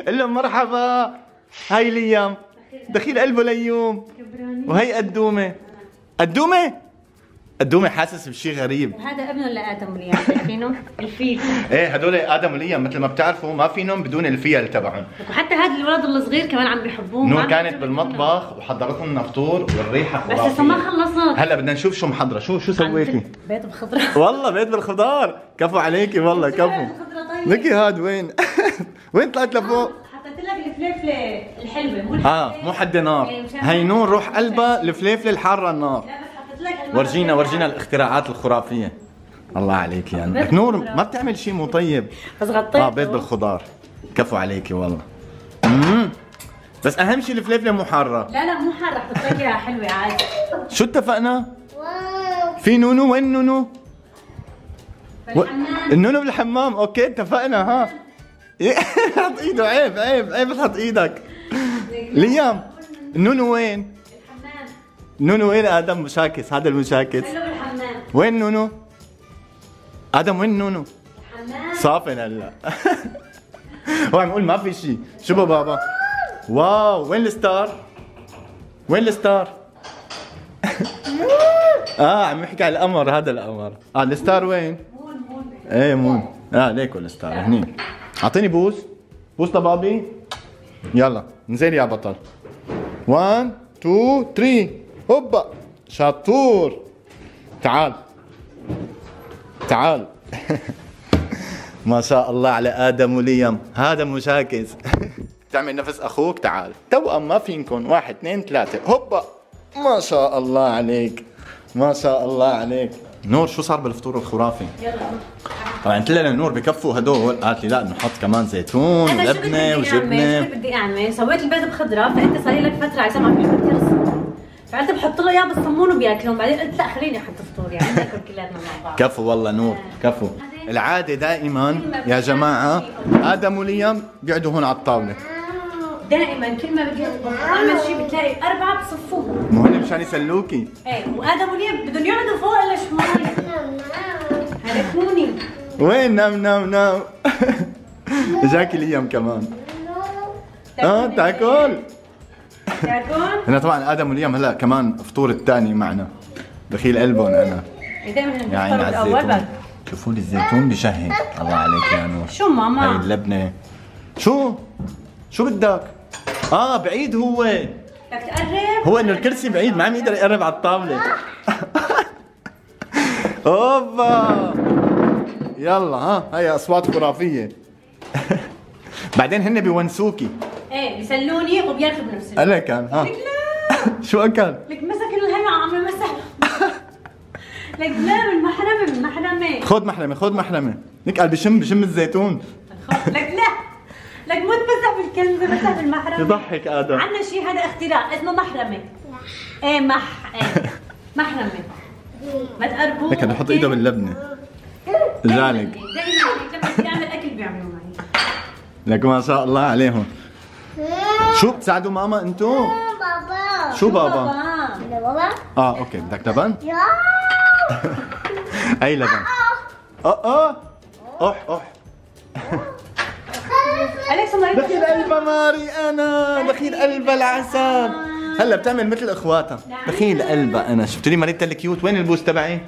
قل له مرحبا. هاي ليام دخيل قلبه ليوم. وهي قدومه. قدومه حاسس بشيء غريب. هذا ابنه لآدم وليام، شايفينه؟ الفيل. ايه هدول ادم وليام مثل ما بتعرفوا ما في نوم بدون الفيل تبعهم. وحتى هذا الولد الصغير كمان عم بيحبوه. نور كانت بالمطبخ وحضرت لنا فطور والريحه خرافيه. بس لسه ما خلصنا. هلا بدنا نشوف شو محضره. شو سويتي؟ بيت بالخضره. والله بيت بالخضار. كفو عليكي والله كفو. لكي هاد وين؟ وين طلعت لفوق؟ حطيت لك الفليفله الحلوه مو مو حد نار. هي نور روح قلبها الفليفله الحاره النار. ورجينا الاختراعات الخرافيه. الله عليك يعني نور ما بتعمل شيء مو طيب. بس غطيته. بيض بالخضار. كفو عليكي والله. بس اهم شيء الفليفله مو حاره. لا مو حاره، حطيت لك اياها حلوه عادي. شو اتفقنا؟ في نونو. وين نونو؟ بالحمام. النونو بالحمام. اوكي اتفقنا. ها حط ايده. عيب تحط ايدك. ليام النونو وين؟ الحمام. نونو وين؟ ادم مشاكس. هذا المشاكس. خلوه بالحمام. وين نونو؟ ادم وين نونو؟ الحمام. صافن هلا. هو عم يقول ما في شيء. شو بابا؟ واو وين الستار؟ عم يحكي على القمر. هذا القمر. الستار وين؟ مون. ايه مون. ليكو الستار هني. اعطيني بوس لبابي. يلا انزل يا بطل. 1 2 3 هوبا. شطور. تعال. ما شاء الله على ادم وليام. هذا مشاكس. تعمل نفس اخوك. تعال توأم ما فينكم. 1 2 3 هوبا. ما شاء الله عليك. نور شو صار بالفطور الخرافي؟ يلا طبعا قلت لها نور بكفوا هدول. قالت لي لا نحط كمان زيتون ولبنه وجبنه. شو بدي اعمل؟ سويت البيض بخضره، فانت صار لك فتره عايزه عم بحط ترس، فقلت بحط له اياه بالصمون وبياكلون. بعدين قلت لا خليني احط فطور يعني ناكل كلاتنا مع بعض. كفو والله نور كفو. العاده دائما يا جماعه ادم وليام بيقعدوا هون على الطاوله. دائما كل ما بدي اطبخ اعمل شيء بتلاقي 4 بصفوه. مو هن مشان يسلوكي. ايه وادم وليام بدهم يقعدوا فوق ولا شمال. هلكوني. وين نام. اجاكي ليام كمان. تاكل. هنا طبعا ادم وليام هلا كمان فطور الثاني معنا. دخيل قلبهم انا. يا عيني على الزيتون. شوفوا لي الزيتون بشهي. الله عليك يا نور. شو ماما؟ هاي اللبنه. شو بدك؟ بعيد هو. بدك تقرب؟ هو انه الكرسي بعيد ما عم يقدر يقرب على الطاوله. اوبا. يلا هاي اصوات خرافيه. بعدين هن بيونسوكي. ايه بيسلوني وبياكلوا بنفس الوقت. انا كان شو اكل؟ لك مسك الهنا عم يمسح. لك لا من محرمه. خذ محرمه. لك قال بشم الزيتون. لك لك مو تمسح بالكلمه، مسح بالمحرمه. يضحك ادم. عندنا شيء هذا اختراع اسمه محرمه. ايه محرمه. ما تقربوه. لك بحط ايده باللبنه. جالك. دائما لما بدي اعمل اكل بيعملوا معي. لك ما شاء الله عليهم. شو بتساعدوا ماما انتو؟ بابا. شو بابا؟ بابا. اوكي بدك لبن؟ اي لبن؟ اح دخيل قلبها ماري انا. دخيل قلبها العسل. هلا بتعمل مثل اخواتها. دخيل قلبها انا. شفتوا لي مريتها الكيوت. وين البوس تبعي؟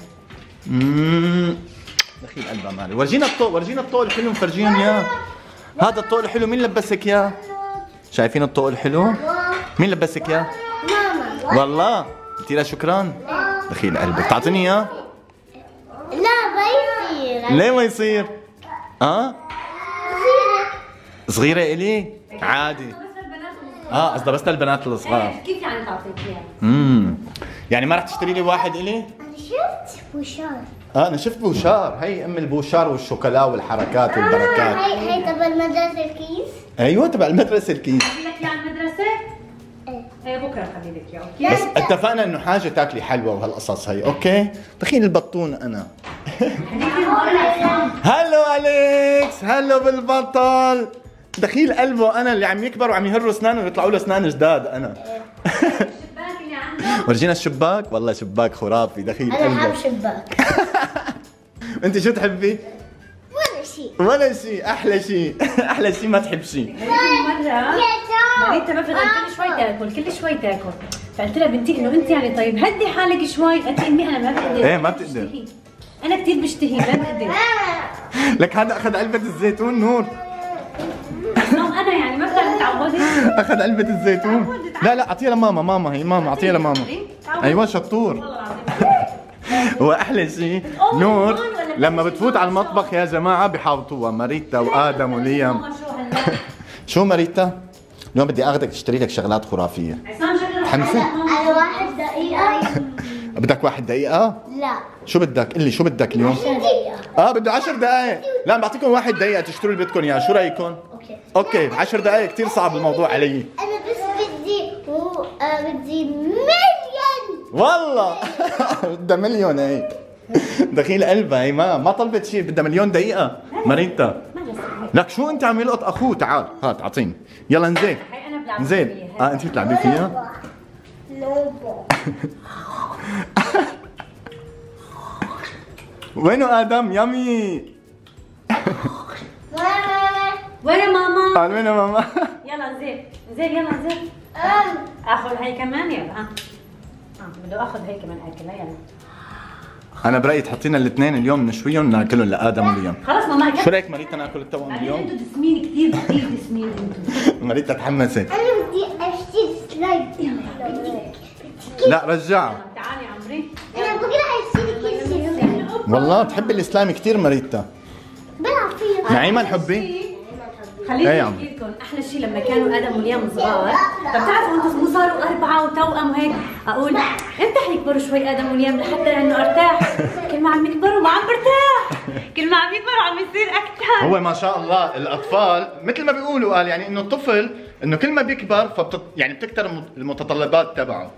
دخيل قلبها ماري. ورجينا الطوق الحلو مفرجيهم اياه. هذا الطوق الحلو مين لبسك اياه؟ شايفين الطوق الحلو؟ مين لبسك اياه؟ ماما. والله قلتي لها شكرا. دخيل قلبك تعطيني اياه؟ لا ما يصير. ليه ما يصير؟ صغيرة إلي؟ عادي. قصدها بس للبنات الصغار. كيف يعني تعطيك اياه؟ يعني ما رح تشتري لي واحد إلي؟ انا شفت بوشار. انا شفت بوشار. هي ام البوشار والشوكولا والحركات والبركات. هي تبع المدرسة الكيس. ايوه تبع المدرسة الكيس. اجي لك اياه على المدرسة؟ ايه بكره اخلي لك اياه اوكي؟ بس اتفقنا انه حاجة تاكلي حلوة وهالقصص هي اوكي؟ دخيل البطون انا. هلو اليكس. هلو بالبطل. دخيل قلبه انا اللي عم يكبر وعم يهروا اسنانه ويطلعوا له اسنان جداد انا. الشباك اللي عنده. ورجينا الشباك. والله شباك خرافي. دخيل انا قلبه. بحب شباك. انت شو تحبي؟ وانا شيء. ولا شيء، احلى شيء. احلى شيء ما تحب شيء. مرة مريتا ما في غير كل شوي تاكل كل شوي تاكل، فقلت لها بنتي انه انت يعني طيب هدي حالك شوي، قالت لي امي انا ما بقدر. ايه ما بتقدر. انا كثير بشتهي ما بقدر. لك هذا اخذ علبة الزيتون نور. انا يعني ما بقدر متعوده. اخذ علبة الزيتون. لا لا اعطيها لماما، ماما هي ماما اعطيها لماما. ايوه شطور. هو احلى شيء نور لما بتفوت على المطبخ يا جماعه بحاوطوها ماريتا وادم وليام. شو ماريتا؟ اليوم بدي اخذك تشتري لك شغلات خرافيه. حمسه؟ على 1 دقيقة. بدك 1 دقيقة؟ لا. شو بدك؟ قل لي شو بدك اليوم؟ 10 دقيقة. بده 10 دقائق. لا بعطيكم 1 دقيقة تشتروا اللي بدكم اياه، شو رايكم؟ اوكي 10 دقائق كثير صعب الموضوع علي. أنا بس بدي مليون. والله بدها مليون هي. دخيل قلبها هي ما طلبت شيء، بدها مليون دقيقة ماريتا. لك شو انت عم يلقط اخوه؟ تعال هات اعطيني يلا نزيل. نزيل. انت بتلعبي فيها؟ وينه ادم؟ يامي. وين ماما؟ وين ماما؟ يلا نزيل نزيل يلا نزيل. اخذ هي كمان يلا. بده اخذ هي كمان اكلها يلا. انا برايي تحطينا الاثنين اليوم نشويهم ناكلهم لادم وليام. خلص ماما شو رايك ماريتا ناكل التوأم اليوم؟ انتوا دسمين كثير كثير دسمين انتوا. ماريتا تحمست. أنا بدي أشتري سلايد. لا رجعها. تعالي عمري. أنا بقدر أشتري كل شيء. والله بتحبي الاسلامي كثير ماريتا. بلعب فيه. نعيمة الحبي؟ خليني احكي لكم احلى شيء لما كانوا ادم وليام صغار، فبتعرفوا انتم مو صاروا 4 وتوأم وهيك، اقول امتى حيكبروا شوي ادم وليام لحتى انه ارتاح، كل ما عم يكبروا ما عم برتاح، كل ما عم يكبروا عم يصير اكثر. هو ما شاء الله الاطفال مثل ما بيقولوا قال يعني انه الطفل انه كل ما بيكبر يعني بتكتر المتطلبات تبعه،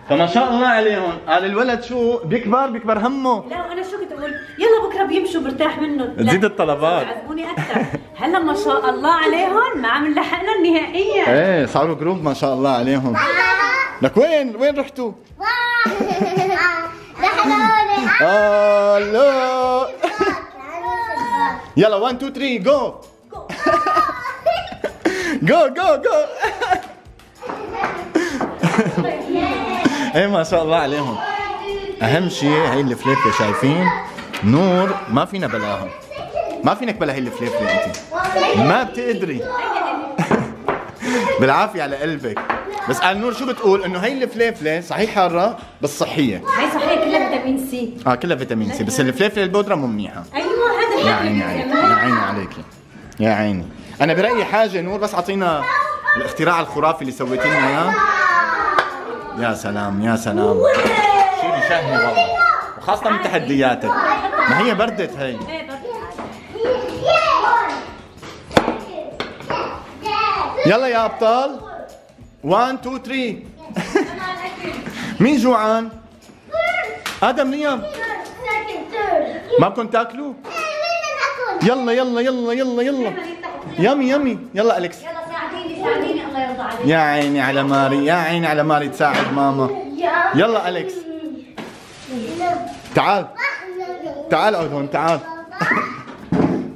فما شاء الله عليهم. قال الولد شو بيكبر همه. لا وانا شو كنت اقول يلا بكره بيمشوا برتاح منه، تزيد الطلبات عزموني اكثر. هلا ما شاء الله عليهم ما عم نلحقنا نهائيا. ايه صاروا جروب ما شاء الله عليهم. لك وين رحتوا؟ الو يلا 1 2 3 جو جو جو جو. ايه ما شاء الله عليهم. اهم شيء هي الفليفله شايفين؟ نور ما فينا بلاها، ما فينك بلا هي الفليفله انت، ما بتقدري. بالعافيه على قلبك. بس قال نور شو بتقول؟ انه هي الفليفله صحيح حاره بس صحيه. هي صحيح كلها فيتامين سي. كلها فيتامين سي، بس الفليفله البودره مو منيحه. ايوه هذا يا عيني عليك يا عيني عليكي يا عيني. انا برايي حاجه نور بس اعطينا الاختراع الخرافي اللي سويتي لنا اياه. يا سلام يا سلام، شيء بشهي والله، وخاصه من تحدياتك. ما هي بردت هي. يلا يا ابطال 1 2 3. مين جوعان؟ ادم ليام ما بدكم تاكلوا؟ يلا يلا يلا يلا يلا يمي يمي. يلا اليكس. يلا ساعديني الله يرضى عليك. يا عيني على ماري، يا عيني على ماري تساعد ماما. يلا اليكس تعال تعال اقعد هون تعال.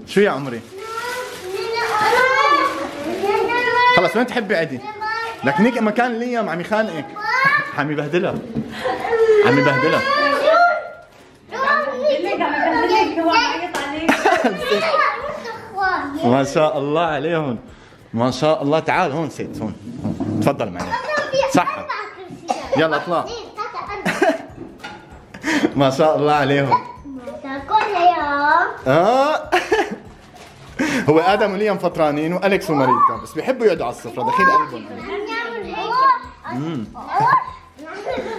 شو يا عمري؟ خلص وين تحبي عدي؟ لك نيك مكان ليام عم يخانقك، عم يبهدلها عم يبهدلها. هو عم يعيط عليك. ما شاء الله عليهم ما شاء الله. تعال هون سيد هون تفضل معي. صح يلا اطلع. ما شاء الله عليهم. هو ادم وليام فطرانين والكس وماريتا بس بيحبوا يقعدوا على السفره دخيل قلبهم.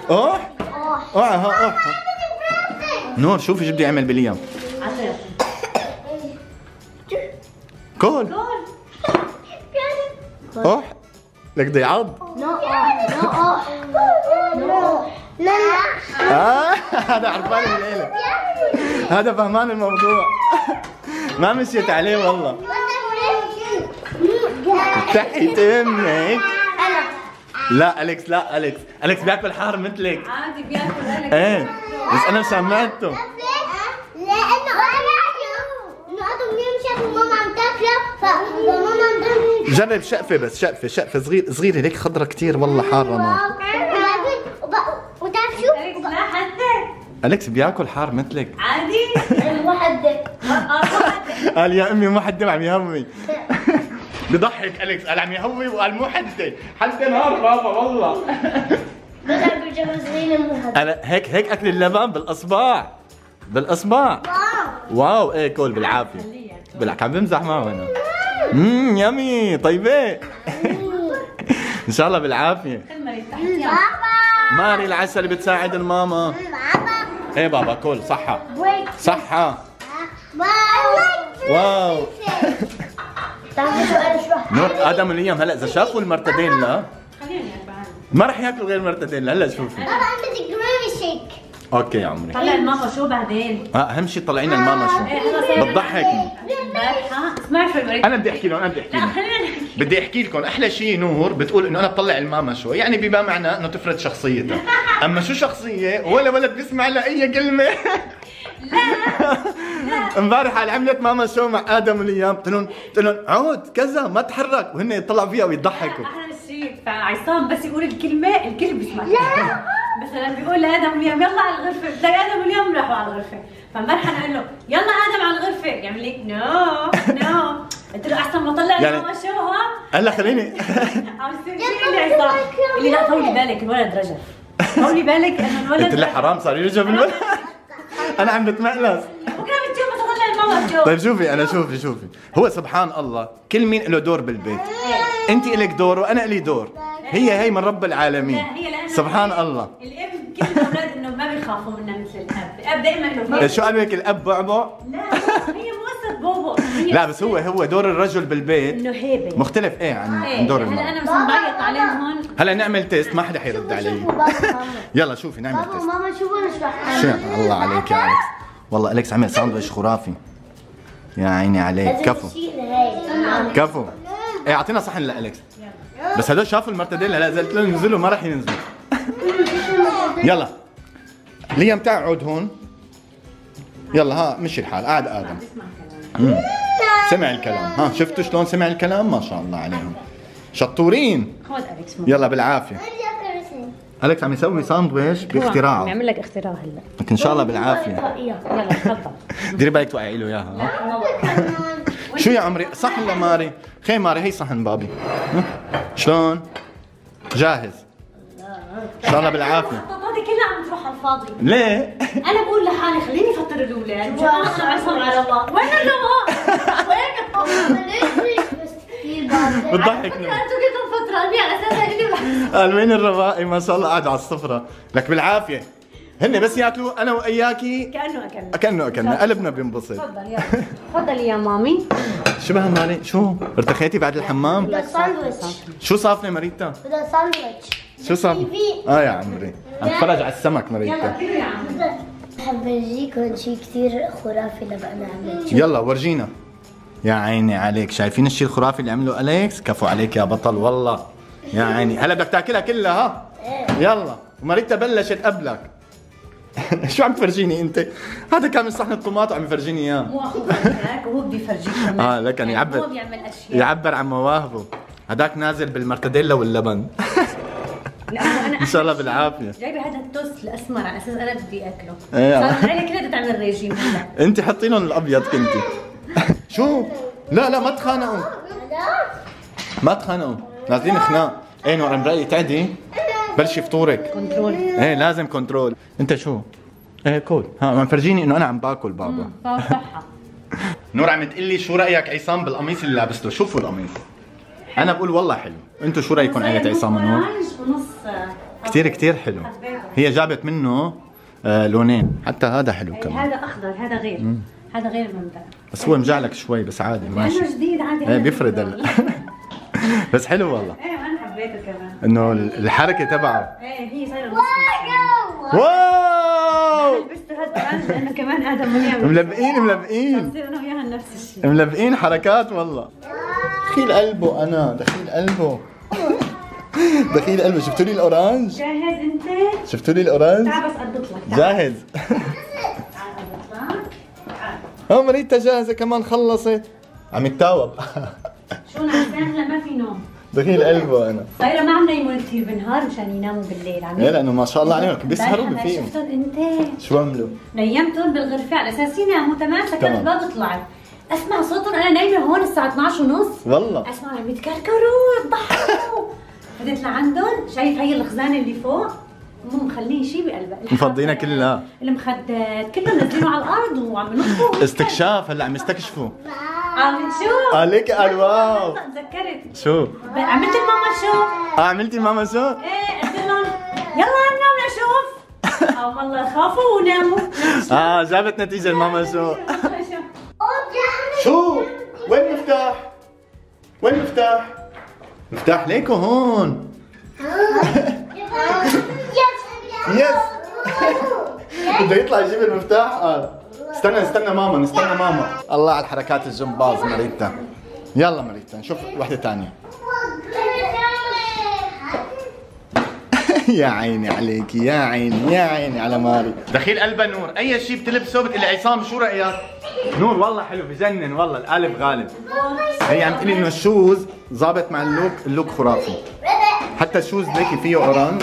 اوح اوح نور شوفي شو بده يعمل بليام. كول اوح لك بده يعض. هذا عرفان الليله، هذا فهمان الموضوع. ما مشيت عليه والله. تحت امك. لا اليكس لا اليكس، اليكس بياكل حار مثلك. عادي بياكل اليكس. ايه بس انا سمعته. لانه ادم يمشي فماما جرب شقفة بس، شقفة صغيرة هيك خضرة كتير والله حارة نار. وتعرف شو؟ أليكس لا حدك. أليكس بياكل حار مثلك. عادي. وحدك قال يا أمي مو حدة عم يهوي. بضحك أليكس، قال عم يهوي وقال مو حدة نار بابا والله. بضرب الجبل صغير مو حدك. أنا هيك أكل اللبن بالأصبع. واو ايه كول بالعافية. عم بمزح معه أنا. يمي طيبة. إن شاء الله بالعافية. ماري العسل بتساعد الماما. ايه بابا كل صحة صحة. واو. نور ادم وليام هلا اذا شافوا المرتدين لا ما رح ياكلوا غير مرتدين. هلا شوفي. بابا عندك جرامي شيك. اوكي يا عمري. طلع الماما شو بعدين؟ اهم شيء طلعينا الماما شو. بتضحكني. اسمعي شوي بريك. انا بدي احكي لهم بدي احكي لكم احلى شيء نور بتقول انه انا بطلع الماما شو، يعني بما معناه انه تفرض شخصيتها. اما شو شخصيه ولا ولد بيسمع لها اي كلمه. امبارح على عملت ماما شو مع ادم وليام، قلت لهم عود كذا ما تحرك وهن يطلعوا فيها ويضحكوا. احلى شيء عصام بس يقول الكلمه الكل بيسمع. مثلا بيقول لادم وليام يلا على الغرفه، بتلاقي ادم وليام راحوا على الغرفه، فامبارح انا قال له يلا ادم على الغرفه، يعمل لي نو قلت له احسن ما طلع يعني ماما شو ها. هلا خليني عم يصير شيء اللي عصام اللي لا طولي بالك الولد رجع، طولي بالك انه الولد قلت له حرام صار يرجع بالولد. انا عم بتمقلص. بكره بتشوف تطلع الماما شو. طيب شوفي هو سبحان الله كل مين له دور بالبيت. انت الك دور وانا لي دور. هي من رب العالمين. سبحان الله. الاب كل الاولاد انه ما بيخافوا منها مثل الاب دائما انه شو قال لك الاب بعبع؟ لا هي مو قصه بوبو. لا بس هو دور الرجل بالبيت انه هيبه مختلف عن دور المرأة. هلا انا مثلا بعيط عليهم هون. هلا نعمل تيست ما حدا حيرد علي. يلا شوفي نعمل تيست. ماما شو بنشرح؟ شو الله عليك يا أليكس. والله أليكس عمل ساندويتش خرافي. يا عيني عليك كفو كفو. ايه اعطينا صحن لأليكس. بس هدول شافوا المرتديلا هلا قلت لهم ينزلوا ما راح ينزلوا. يلا ليام تعال عود هون. يلا ها مشي الحال قاعد ادم. سمع الكلام. ها شفتوا شلون سمع الكلام؟ ما شاء الله عليهم شطورين. خذ أليكس يلا بالعافيه. أليكس عم يسوي ساندويتش باختراعه. عم يعمل لك اختراع هلا. لك ان شاء الله بالعافيه. يلا تفضل. ديري بالك توقعي له اياها. شو يا عمري صحن لماري؟ خي ماري هي صحن بابي. شلون؟ جاهز. ان شاء الله بالعافيه. هذه كلها عم تروح على الفاضي. ليه؟ انا بقول لحالي خليني افطر الاولاد. انا عصام على الله. وين الرواق؟ بتضحك انتوا كنتوا فطرانين على اساس اني قال وين الرواقي ما شاء الله قاعد على السفره. لك بالعافيه. هن بس ياكلوا انا واياكي كانه اكلنا قلبنا بينبسط. تفضل يلا تفضلي يا مامي. شبه مالي شو ارتخيتي بعد الحمام؟ بدها ساندويتش. شو صافني مريتا؟ بدها ساندويتش. شو صافني؟ يا عمري عم تفرج على السمك مريتا. بحب ارجيكم شيء كثير خرافي لبقى نعمل. يلا ورجينا. يا عيني عليك شايفين الشيء الخرافي اللي عمله أليكس؟ كفو عليك يا بطل والله. يا عيني هلا بدك تاكلها كلها ها؟ يلا وماريتا بلشت قبلك. شو عم تفرجيني انت؟ هذا كان من صحن الطماط وعم يفرجيني اياه. مو اخوك هيك وهو بده يفرجيك كمان. لكن هو بيعمل اشياء يعبر عن مواهبه. هداك نازل بالمرتديلا واللبن. لا انا ان شاء الله بالعافيه. جايبه هذا التوست الاسمر على اساس انا بدي اكله. ايه صار العيله كلها بدها تعمل ريجيم هلا. انت حطي لهم الابيض كنتي. شو؟ لا ما تخانقوا. ما تخانقوا نازلين خناق. ايه نور انا برايي تعدي بلشي فطورك. كنترول. ايه لازم كنترول. انت شو؟ ايه كول ها عم فرجيني انه انا عم باكل بابا. صحة. نور عم تقول لي شو رايك عصام بالقميص اللي لابسته؟ شوفوا القميص. انا بقول والله حلو. انتم شو رايكم عيلة عصام ونور؟ ونص كتير حلو. هي جابت منه لونين حتى هذا حلو كمان. هذا اخضر هذا غير. هذا غير المنبع. بس هو مجعلك شوي بس عادي ماشي. لانه جديد عادي. ايه بيفرد بس حلو والله. ايه انا حبيته كمان. انه الحركه تبعه. ايه هي صايره واو لبست هذا كمان لانه كمان ادم وليام ملبقين بصير انا وياها نفس الشيء. ملبقين حركات والله. دخيل قلبه انا دخيل قلبه شفتوا لي الاورانج؟ جاهز انت؟ شفتوا لي الاورانج؟ تعال بس اضبط لك. جاهز. تعال اضبط لك. مريتا جاهزه كمان خلصت. عم يتاوب. شو نعسان هلا ما في نوم. دخيل قلبه انا. صايره ما عم نيمون كثير بالنهار مشان يناموا بالليل. عم ايه لانه ما شاء الله عليهم بيسهروا بفيقوا. شفتهم انت؟ شو عملوا؟ نيمتهم بالغرفه على اساس يناموا تمام، سكرت تمام. الباب وطلعت. اسمع صوتهم انا نايمه هون الساعه 12:30. والله اسمع عم يتكركروا يضحكوا. بدت لعندهم، شايف هي الخزانه اللي فوق؟ مو مخلين شيء بقلبها، مفضينا كلها، المخدات كلهم نازلينه على الارض وعم ينطوا. استكشاف هلا عم يستكشفوا. عم نشوف. عليك قال واو. تذكرت. شو؟ عملت لماما شو؟ عملتي ماما شو؟ ايه قلت لهم يلا ننام نشوف. والله خافوا وناموا. جابت نتيجة الماما شو؟ شو؟ وين المفتاح؟ وين المفتاح؟ مفتاح ليكو هون. يس. بده يطلع يجيب المفتاح قال. استنى ماما، نستنى ماما. الله على الحركات الجمباز مريتا. يلا مريتا نشوف وحدة ثانية. يا عيني عليك، يا عيني يا عيني على ماري. دخيل قلبها نور، أي شيء بتلبسه بتقلي عصام شو رأيك؟ نور والله حلو بجنن والله، القالب غالب. هي عم تقلي إنه الشوز ظابط مع اللوك خرافي. حتى الشوز ليكي فيه اورانج.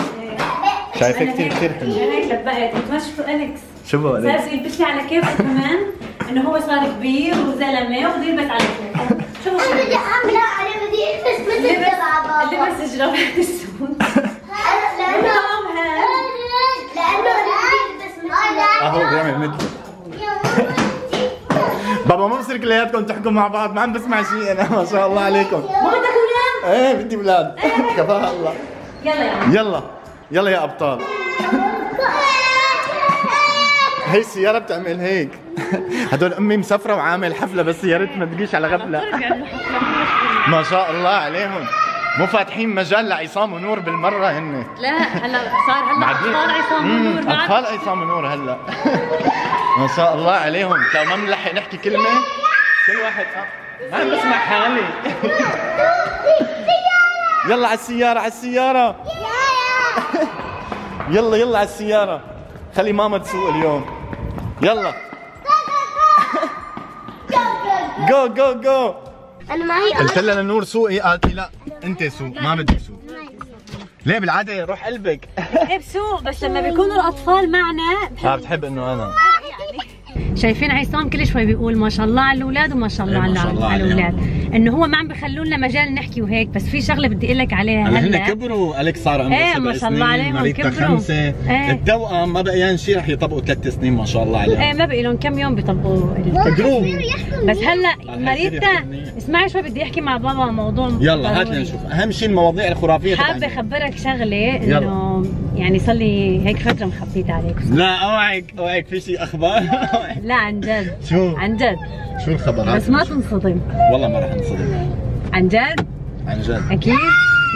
شايفه كثير حلو. انا هيك لبقت، مثل ما شفتوا اليكس. شو بقول لك؟ صار يلبس لي على كيفه كمان، انه هو صار كبير وزلمه وبده يلبس على كيفه. شوفوا شو بدي اعمل، انا بدي البس مثل تبع بابا. لبس جرافات السود. لانه بدي البس مثل اهو بيعمل مثله. بابا ما بصير كلياتكم تحكوا مع بعض، ما عم بسمع شيء انا. ما شاء الله عليكم. ما بدك اولاد؟ ايه بدي اولاد. كفاها الله. يلا يلا يا ابطال. هي السيارة بتعمل هيك. هدول امي مسافرة وعامل حفلة، بس يا ريت ما تجيش على غفلة. ما شاء الله عليهم، مو فاتحين مجال لعصام ونور بالمرة هن. لا هلا صار اطفال عصام ونور بعد. اطفال عصام ونور هلا. ما شاء الله عليهم، لو ما بنلحق نحكي كلمة كل واحد ما عم بسمع حالي. يلا على السيارة، على السيارة. يلا على السيارة. خلي ماما تسوق اليوم. يلا. جو. انا معي قلت لها لنور سوقي، قالت لي لا انت سوق، ما بدي سوق. ليه بالعادة روح قلبك. بحب سوق، بس لما بيكونوا الاطفال معنا بتحب انه انا. شايفين عصام كل شوي بيقول ما شاء الله على الاولاد وما شاء الله على الاولاد، انه هو ما عم بخلوا لنا مجال نحكي وهيك. بس في شغله بدي اقول لك عليها هلا هن كبروا، اليكس صار عمره 7 سنين، ما شاء الله عليهم كبروا. 5. التوأم ما بقيان شيء، رح يطبقوا 3 سنين ما شاء الله عليهم. ما بقي لهم كم يوم بيطبقوا جروب. بس هلا ماريتا اسمعي شوي، بدي احكي مع بابا موضوع يلا هات لنشوف. اهم شيء المواضيع الخرافيه. حابه اخبرك شغله، انه يعني صار لي هيك فتره مخبيت عليك. لا اوعك في شيء اخبار. لا عن جد. شو؟ عن جد. شو الخبر؟ بس ما تنصدم. والله ما راح انصدم. عن جد؟ عن جد. اكيد؟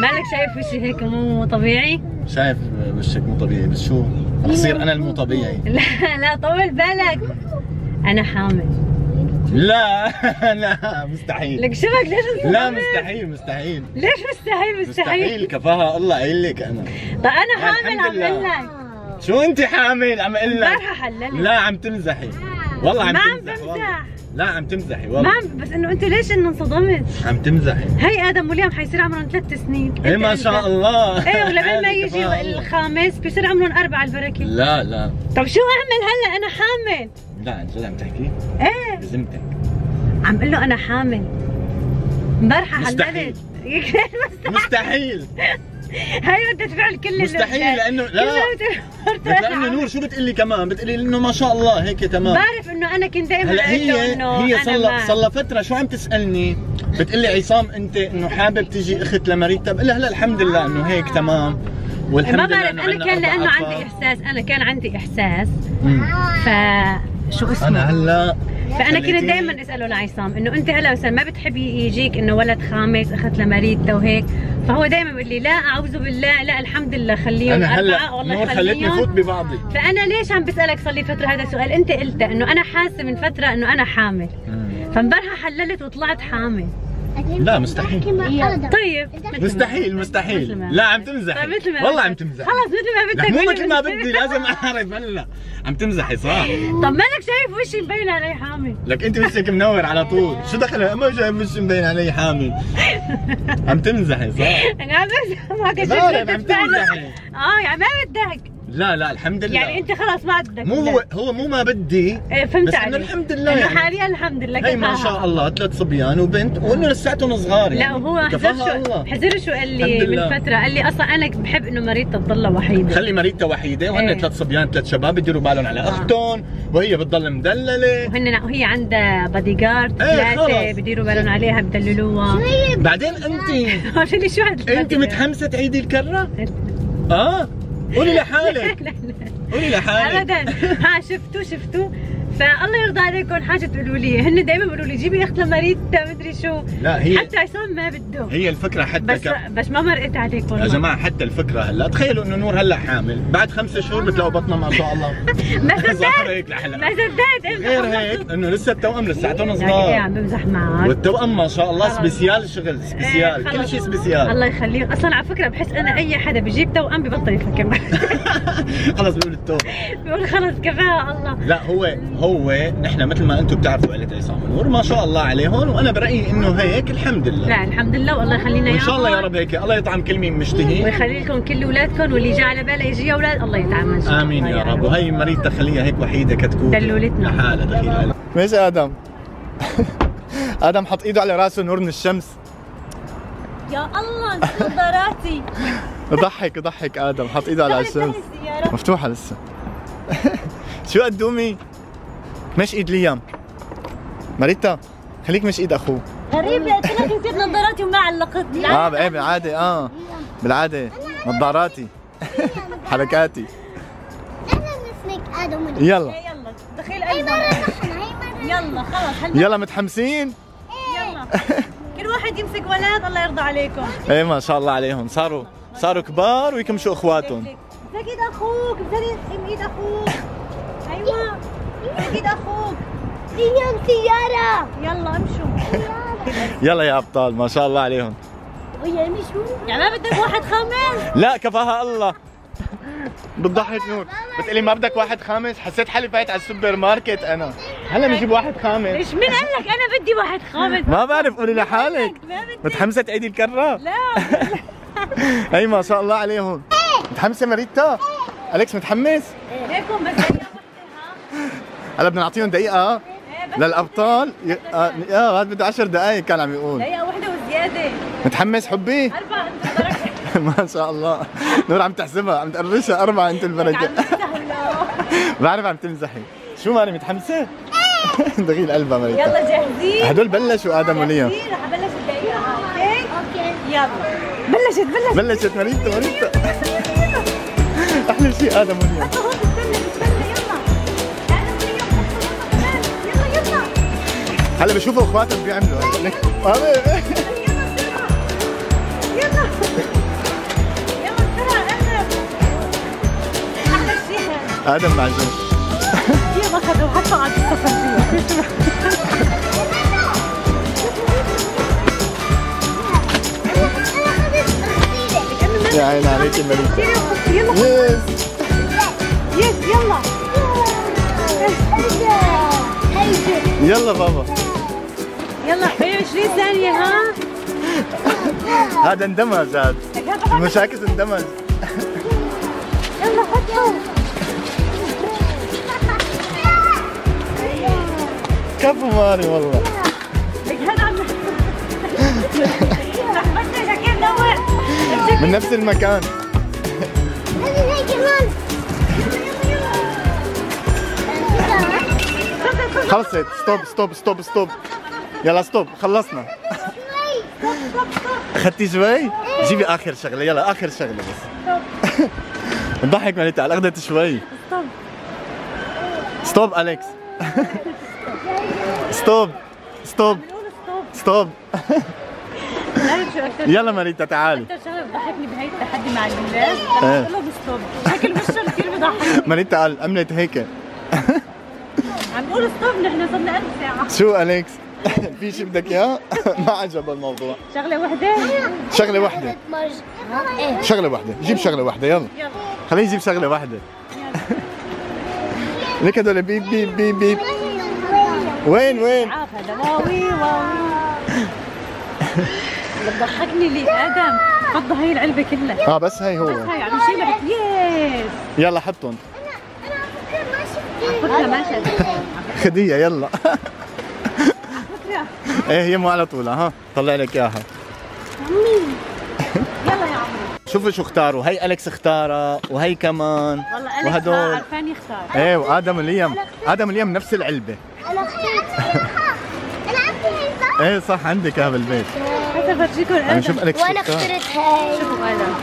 مالك شايف وشي هيك مو طبيعي؟ شايف وشك مو طبيعي، بس شو؟ رح اصير انا المو طبيعي. لا طول بالك. انا حامل. لا مستحيل. لك شبك ليش انصدمت؟ لا مستحيل. ليش مستحيل؟ كفاها الله قايل لك انا. طيب انا حامل عم اقول لك. شو انت حامل عم اقول لك؟ امبارح حللت. لا عم تمزحي. والله عم تمزحي. ما عم بمزح. لا عم تمزحي والله. بس انه انت ليش انه انصدمت؟ عم تمزحي. هي ادم وليام حيصير عمرهم 3 سنين. ايه ما شاء الله. ايه ولما ما يجي الخامس بيصير عمرهم 4 البركه. لا. طب شو اعمل هلا انا حامل؟ لا عن جد عم تحكي؟ ايه بذمتك. عم قل له انا حامل. امبارح مستحيل. مستحيل. هاي ردة فعل كل مستحيل، لانه لانه نور شو بتقلي كمان؟ بتقلي انه ما شاء الله هيك تمام. بعرف انه انا كنت دائما هلا هي صار لها فتره شو عم تسالني؟ بتقلي عصام انت انه حابب تيجي اخت لماريتا؟ بقول لها هلا الحمد لله انه هيك تمام، والحمد لله. ما بعرف، انا كان لانه عندي احساس فشو اسمه؟ انا هلا فانا كنت دائما اساله لعصام انه انت هلا مثلا ما بتحب يجيك انه ولد خامس اخت لماريتا وهيك، فهو دائما بيقول لي لا اعوذ بالله، لا الحمد لله خليهم انا هلا 4 والله نور خلتني فوت ببعضي. فانا ليش عم بسالك صار لي فتره هذا السؤال؟ انت قلت انه انا حاسه من فتره انه انا حامل، فامبارحه حللت وطلعت حامل. لا مستحيل. طيب مستحيل. لا عم تمزحي. طيب مثل ما والله بدك. عم تمزحي. خلص مثل ما بدك. مو مثل ما بدي، لازم اعرف هلا. عم تمزحي صح؟ طب مالك شايف وشي مبين علي حامل؟ لك انت وشك منور على طول، شو دخل ما شايف وشي مبين علي حامل؟ عم تمزحي صح؟ انا عم بمزح معك. عم تمزحي. يعني ما بدك. لا الحمد لله. يعني انت خلص ما بدك. هو مو ما بدي. فهمت بس عليك. انه الحمد لله انه يعني. حاليا الحمد لله. هي ما شاء الله 3 صبيان وبنت، وانه لساتهم صغار يعني. لا وهو حزر شو قال لي من فتره، قال لي اصلا انا بحب انه مريضتها تضلها وحيده. خلي مريضتها وحيده، وهن 3 صبيان 3 شباب بديروا بالهم على اختهم، وهي بتضل مدلله. وهي عندها بادي جارد 3 بديروا بالهم عليها بدللوها. بعدين انت شو انت متحمسه تعيدي الكره؟ قولي لحالك. قولي لحالك. ابدا. شفتوا فالله يرضى عليكم حاجه تقولوا لي، هن دائما بيقولوا لي جيبي اخت لمريضتها مدري شو. لا هي حتى عصام ما بده. هي الفكره حتى بس ما مرقت عليك والله يا جماعه. حتى الفكره هلا تخيلوا انه نور هلا حامل، بعد 5 شهور بتلاقوا بطنها ما شاء الله. ما صدقت ما صدقت. غير هيك انه لسه التوأم لساتهم ايه صغار. عم بمزح معك. والتوأم ما شاء الله سبيسيال شغل، سبيسيال كل شيء سبيسيال. الله يخليك. اصلا على فكره بحس انا اي حدا بجيب توأم ببطل يفكر معي. خلص بيقول التوب، بيقول خلص كفاها الله. لا هو نحن مثل ما انتم بتعرفوا عيله عصام ونور ما شاء الله عليهم، وانا برايي انه هيك الحمد لله. لا الحمد لله والله يخلينا اياهم. وان شاء الله يا رب هيك الله يطعم كل مين مشتهي، ويخلي لكم كل اولادكم، واللي جاء على باله يجي اولاد الله يطعمها ان شاء الله. امين يا رب. وهي مريضتها خليها هيك وحيده كتكوت دلولتنا لحالها دخيلها. ماشي ادم. ادم حط ايده على راسه نور من الشمس. يا الله نظاراتي. ضحك ادم، حط ايده على الشمس. مفتوحه لسه. شو قدومي؟ مش ايد ليام. ماريتا خليك مش ايد اخوه. غريبة قلت لك نسيت نظاراتي وما علقت. بالعاده بالعاده نظاراتي. حركاتي. انا مثلك ادم. يلا دخيل قلبك. يلا خلص يلا متحمسين؟ يلا كل واحد يمسك ولد الله يرضى عليكم. ايه ما شاء الله عليهم، صاروا كبار ويكمشوا اخواتهم. امسك ايد اخوك، امسك ايد اخوك. ايوه امسك ايد اخوك. ليام سيارة. يلا امشوا. يلا يا ابطال ما شاء الله عليهم. يعني ما بدك واحد خامس؟ لا كفاها الله. بتضحك نور، بتقلي ما بدك واحد خامس؟ حسيت حالي فايت على السوبر ماركت انا. هلا بجيب واحد خامس. ايش مين قال لك انا بدي واحد خامس؟ ما بعرف، قولي لحالك. متحمسة تعيدي الكرة؟ لا. اي ما شاء الله عليهم. متحمسة ماريتا؟ أليكس متحمس؟ هيكم بس هلا بدنا نعطيهم دقيقة للأبطال. هذا بده 10 دقائق كان عم يقول. دقيقة واحدة وزيادة. متحمس حبي؟ 4 أنت البركة. ما شاء الله. نور عم تحسبها، عم تقرشها 4 أنت البركة. بعرف عم تمزحي. شو ماري متحمسة؟ دخيل قلبها ماريتا. يلا جاهزين؟ هدول بلشوا آدم وليام. جاهزين؟ رح أبلش الدقيقة. أوكي؟ يلا. بلشت ماريتا. أحلى شيء آدم وليام. هلا بشوفوا اخواتهم بيعملوا هيك. يلا بسرعة أحلى شيء آدم معجون. ما خذوا حتى قاعد يتصل فيه. يا عين عليك الملكة. يس يلا يلا بابا يلا 20 ثانية. ها هذا اندمج، هذا المشاكس اندمج. يلا حطوا. كفو ماري والله. من نفس المكان. خلصت. ستوب. يلا ستوب، خلصنا. اخذتي شوي؟ جيبي اخر شغله، يلا اخر شغله بس. بضحك مالتي على اخذت شوي. ستوب أليكس. ستوب. يلا ماريتا تعالي. اكثر شغله بتضحكني بهي التحدي مع الولاد لما بقول لهم ستوب، شكل وشهم كثير بضحك. ماريتا قال عملت هيك. عم نقول ستوب نحن صرنا قد ساعة. شو أليكس؟ في شيء بدك اياه؟ ما عجبه الموضوع. شغله وحده. شغله وحده. ايه شغله وحده، جيب شغله وحده يلا. خليه يجيب شغله وحده. ليك هدول بيب بيب بيب بيب. وين؟ عارف هذا واوي بتضحكني لي ادم. حط هاي العلبه كلها. بس هي هو. هاي عم يشيلها. يس. يلا حطهم. فكرة ما شفت. خديها يلا. ايه هي مو على طول ها، طلع لك اياها. يلا يا عمرو. شوفوا شو اختاروا، هي اليكس اختارها وهي كمان. والله اليكس وهدول عرفان يختار. ايه وادم وليام، ادم وليام نفس العلبه. انا اخترت ايه صح عندك اياها بالبيت. هسه برجيكم انا ادم. شوف اليكس شو وانا اختار. اخترت هاي. شوفوا ادم.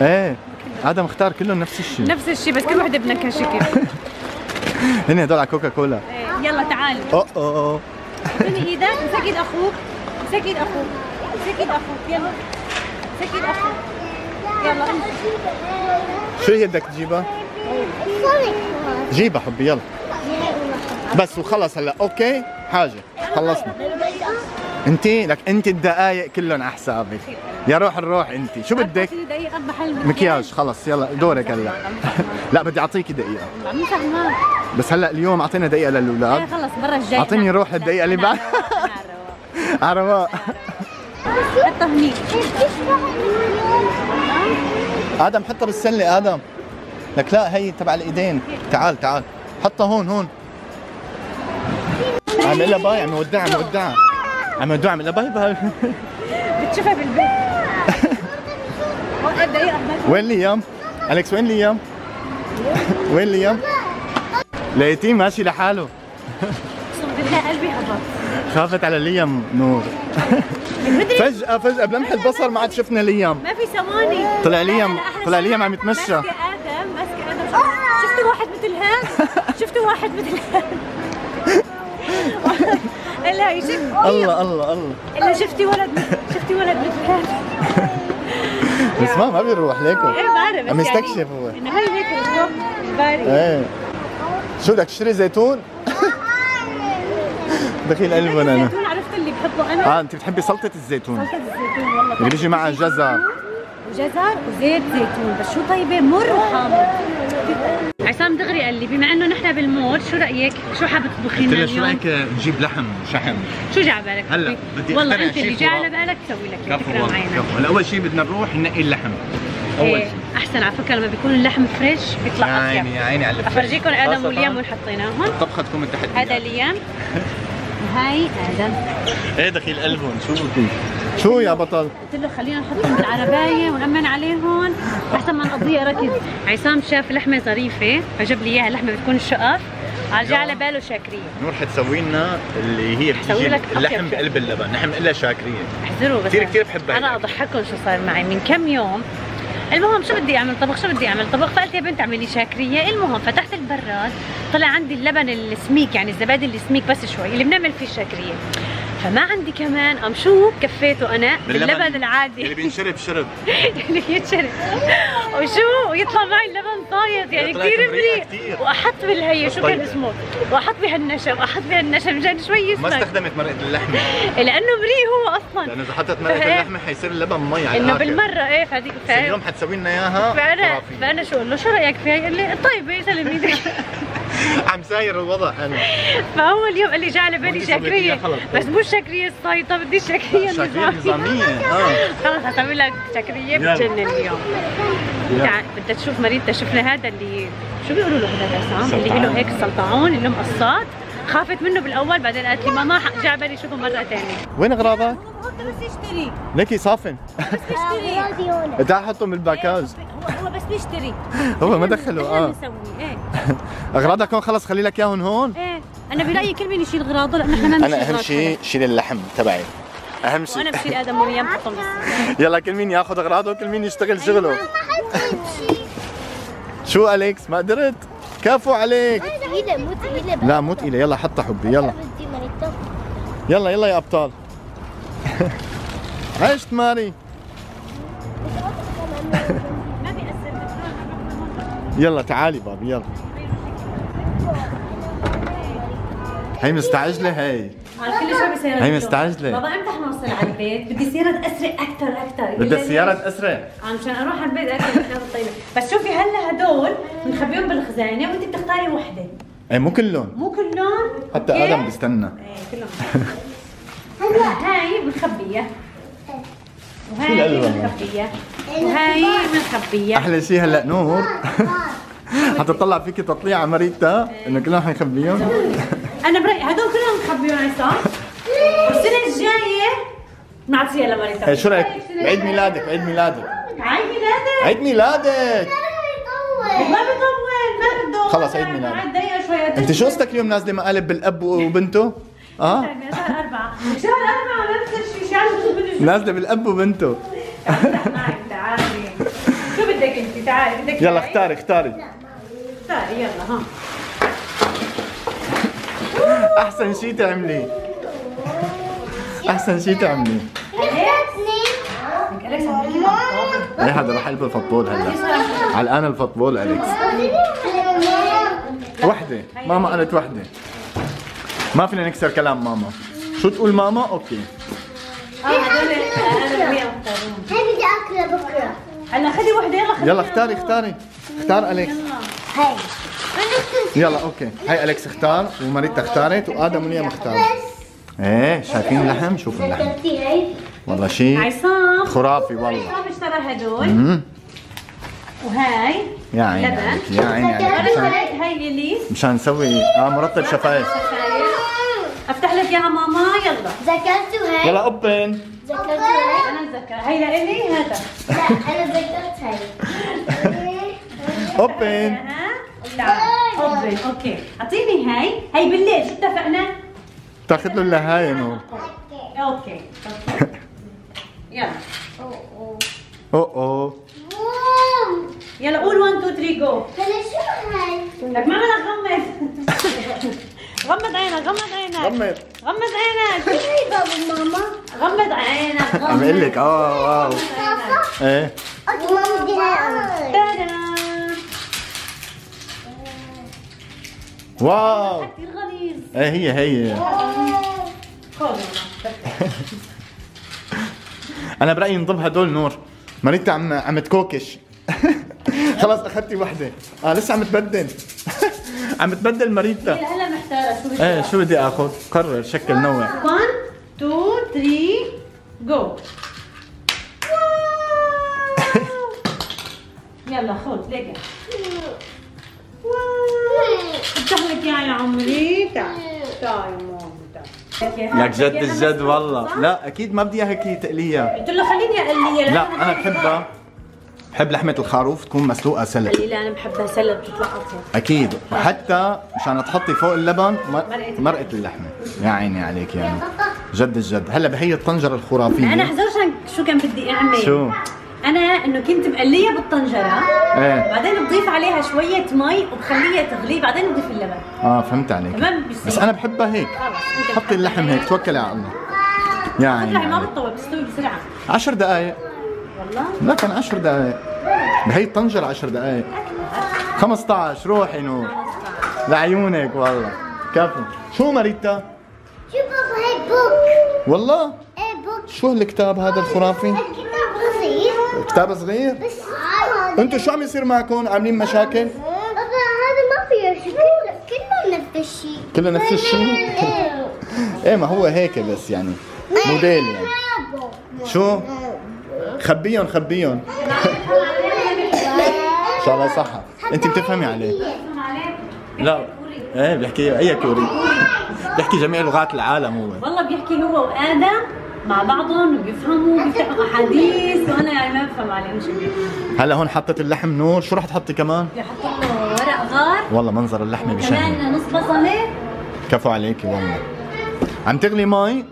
ايه ادم اختار كلهم نفس الشيء. نفس الشيء بس كل وحده بنكهه شكل. هن هدول على كوكا كولا. إيه، يلا تعال. اوه اعطيني ايدك. امسك ايد اخوك. امسك ايد اخوك. امسك ايد اخوك. يلا. امسك ايد اخوك. يلا امسك. شو هي بدك تجيبها؟ جيبها حبي يلا. بس وخلص هلا اوكي حاجه خلصنا. انت الدقائق كلهم على حسابك. يا روح الروح انت شو بدك؟ أعطيني دقيقة بمحل مكياج خلص يلا دورك هلا. لا بدي اعطيكي دقيقه عم فهمان. بس هلا اليوم اعطينا دقيقه ايه للاولاد. خلص المرة الجاية. أعطيني روح الدقيقة اللي بعد. على رواق. حطها هنيك. ادم حطها بالسله ادم. لك لا هي تبع الايدين. تعال حطها هون. عم لها باي عم يودعها عم لها باي. بتشوفها بالبيت. وقت دقيقة. وين ليام؟ اليكس وين ليام؟ لقيتيه ماشي لحاله. اقسم بالله قلبي هبط. خافت على ليام نور. فجأة بلمح البصر ما عاد شفنا ليام. ما في ثواني. طلع ليام عم يتمشى. ماسكة ادم. شفتوا واحد مثل هذا؟ الا يشوف. الله الا شفتي ولد مثل هذا. بس ما بيروح ليكم. ايه بعرف عم يستكشف هو. انه هي هيك الروح الباري. ايه شو بدك تشتري زيتون؟ دخيل قلبنا انا. الزيتون عرفت اللي بحبه انا. انت بتحبي سلطة الزيتون سلطة الزيتون والله. اللي بيجي معها جزر وزيت زيتون بس شو طيبة مر وحامض. عصام دغري قال لي بما انه نحن بالمول شو رايك؟ شو حابب تطبخي لنا اليوم؟ نجيب لحم شحم؟ شو جا على بالك؟ هلا بدي والله اخترع انت اللي شيء جا على خرافي. بالك تسوي لك كفو فكرة والله معينة. كفو. هلا اول شيء بدنا نروح ننقي اللحم اول إيه، شيء. احسن على فكرة لما بيكون اللحم فريش بيطلع اطيب. يا عيني على الفريش. افرجيكم ادم وليام وين حطيناهم. الطبخة تكون من تحت. هذا ليام وهي ادم. ايه دخيل قلبهم شو يا بطل؟ قلت له خلينا نحطهم بالعرباية ونأمن عليهم احسن ما نقضيها ركض. عصام شاف لحمة ظريفة فجاب لي اياها. اللحمة بتكون شقف جا على باله شاكرية. نور حتسوي لنا اللي هي حسوي لك اللحم أطيب. بقلب اللبن. نحن بنقول لها شاكرية. احذروا بس كثير بحبها. انا اضحككم شو صار معي من كم يوم. المهم شو بدي اعمل طبخ فقلت يا بنت اعملي شاكريه. المهم فتحت البراد طلع عندي اللبن السميك يعني الزبادي السميك بس شوي اللي بنعمل فيه الشاكريه. فما عندي كمان قام شو كفيته انا باللبن العادي اللي بينشرب شرب اللي يتشرب وشو ويطلع معي اللبن طايط يعني كثير مريح. واحط بالهي شو كان اسمه واحط بهالنشا مشان شوي يسلك. ما استخدمت مرقة اللحمة لانه مريء هو اصلا. لانه اذا حطت مرقة اللحمة حيصير اللبن مي على انه الآخر. بالمره ايه فهذيك اليوم حتسوي لنا اياها. فانا شو قول له شو رايك فيها؟ قال لي طيب يسلم ايدك. عم ساير الوضع انا. فهو اليوم قال لي جا على بالي شاكريه بس مو الشاكريه السايطه بدي الشاكريه النظاميه. خلص هسوي لك شاكريه بتجنن اليوم. بدها تشوف مريضتها. شفنا هذا اللي شو بيقولوا له هذا عصام اللي له هيك سلطعون اللي مقصات. خافت منه بالاول بعدين قالت لي ماما جا على بالي شوفه مره ثانيه. وين اغراضك؟ بس يشتري. ليكي صافن. بس يشتري. تعال حطهم بالباكاج. هو بس بيشتري. هو ما دخله نسوي ايه. اغراضك هون خلص خلي لك اياهم هون. ايه انا برايي كل مين يشيل اغراضه لانه احنا ما انا اهم شيء شيل اللحم تبعي. اهم شيء. وانا بشيل ادم وليام بحطهم بالسيارة. يلا كل مين ياخذ اغراضه وكل مين يشتغل شغله. شو اليكس ما قدرت؟ كفو عليك. ثقيلة مو ثقيلة. لا مو ثقيلة. يلا حطها حبي يلا. يلا يا ابطال. عشت ماري. ما بيأثر. يلا تعالي بابي يلا. هي مستعجلة هي. على كل شوي بسيارة. هي مستعجلة. بابا امتى حنوصل على البيت؟ بدي سيارة اسرع اكثر. بدها السيارة اسرع. مشان اروح على البيت اكل الاكلات الطيبة، بس شوفي هلا هدول بنخبيهم بالخزانة وانت بتختاري وحدة. ايه مو كلهم. مو كلهم؟ حتى ادم بيستنى. ايه كلهم. هلا هاي بنخبيها. وهاي بنخبيها. وهاي بنخبيها. احلى شيء هلا نور حتطلع فيكي تطليعة مريتا انه كلهم حنخبيهم. انا برايي هدول كلهم نخبيهم صح؟ والسنة الجاية بنعطيها لمريتا. ايه شو رايك؟ عيد ميلادك. عيد ميلادك ما بيطول ما بده. خلص عيد ميلادك. بعد دقيقة شوي. انت شو قصدك اليوم نازله مقالب بالاب وبنته؟ شهر 4 نفس الشيء. شو عم نازله بالاب وبنته. تعالي شو بدك انت؟ تعالي بدك يلا اختاري يلا ها. احسن شيء تعملي. ايه هذا راح يلبس الفطبول هلا. علقان الفطبول اليكس. وحده ماما قالت وحده. ما فينا نكسر كلام ماما. شو تقول ماما؟ اوكي. هدول انا وياه مختارين. هاي بدي اكلها بكره. هلا خلي وحده. يلا اختار اليكس. هاي يلا اوكي. هاي اليكس اختار وماريتا اختارت وادم وليام اختار. ايه شايفين اللحم؟ شوفوا اللحم والله شيء عصام خرافي والله. عصام اشترى هدول. وهاي يا عيني عليك يا عيني عليك. هاي ليلي مشان نسوي مرطب شفايف. افتح لك اياها ماما. يلا ذكرتوا هاي. يلا اوبن. ذكرتوا هاي. انا اتذكر هاي لإلي هذا. لا انا ذكرت هاي. اوبن. تعال اوبن. اوكي اعطيني هاي بالليل. شو اتفقنا؟ تاخذ له اللهايه نور. اوكي يلا. اوه يلا قول 1 2 3 جو. هلا شو هاي؟ لك ما بدك غمض. غمض عينك. شو هي بابا ماما؟ غمض عينك. عم اقول لك واو. ايه اوكي ماما بدي هاي انا. تادا. واو. كثير غليظ. ايه هي خذ انا برايي نضب هدول نور. مريتا عم تكوكش. خلاص اخذتي وحده. لسه عم تبدل. عم تبدل مريتا. هلا محتارة شو بدي. ايه شو بدي اخذ؟ قرر شكل نوع. 1 2 3 جو. يلا خذ ليك. افتح لك يا عمري. تعال يا ماما تعال. لك جد الجد والله. لا اكيد ما بدي اياها هيك تقليها. قلت له خليني اقليها. لا انا بحبها. بحب لحمة الخروف تكون مسلوقة سلق. لا انا بحبها سلق بتطلع اطيب. اكيد وحتى مشان تحطي فوق اللبن مرقة اللحمة. يا عيني عليك يعني. جد الجد. هلا بهي الطنجرة الخرافية. انا حذرت شو كان بدي اعمل. شو؟ انا انه كنت مقليه بالطنجره. ايه بعدين بضيف عليها شويه مي وبخليها تغلي بعدين بضيف اللبن. فهمت عليك. تمام بس انا بحبها هيك. حطي اللحم هيك توكلي على الله. يا عيني ما بتطول بتستوي بسرعه. 10 دقائق. والله لا كان 10 دقائق. بهي الطنجرة 10 دقائق. 15 روحي نور. لعيونك والله. كفو. شو مريتا؟ شو بابا هاي بوك. والله؟ ايه بوك. شو هالكتاب هذا الخرافي؟ كتاب صغير. كتاب صغير؟ بس انتوا شو عم يصير معكم؟ عاملين مشاكل؟ بابا هذا ما فيه شيء. كله نفس الشيء. كله نفس الشيء؟ ايه ما هو هيك بس يعني موديل يعني. شو؟ خبيهم ان شاء الله صح. انت بتفهمي عليه؟ لا ايه بيحكي اي كوري. بيحكي جميع لغات العالم هو. والله بيحكي هو وادم مع بعضهم وبيفهموا وبيفتحوا احاديث وانا يعني ما بفهم عليهم شيء. هلا هون حطت اللحم نور. شو رح تحطي كمان؟ بحط له ورق غار. والله منظر اللحمه بشهي. كمان نص بصله. كفو عليكي والله. عم تغلي مي.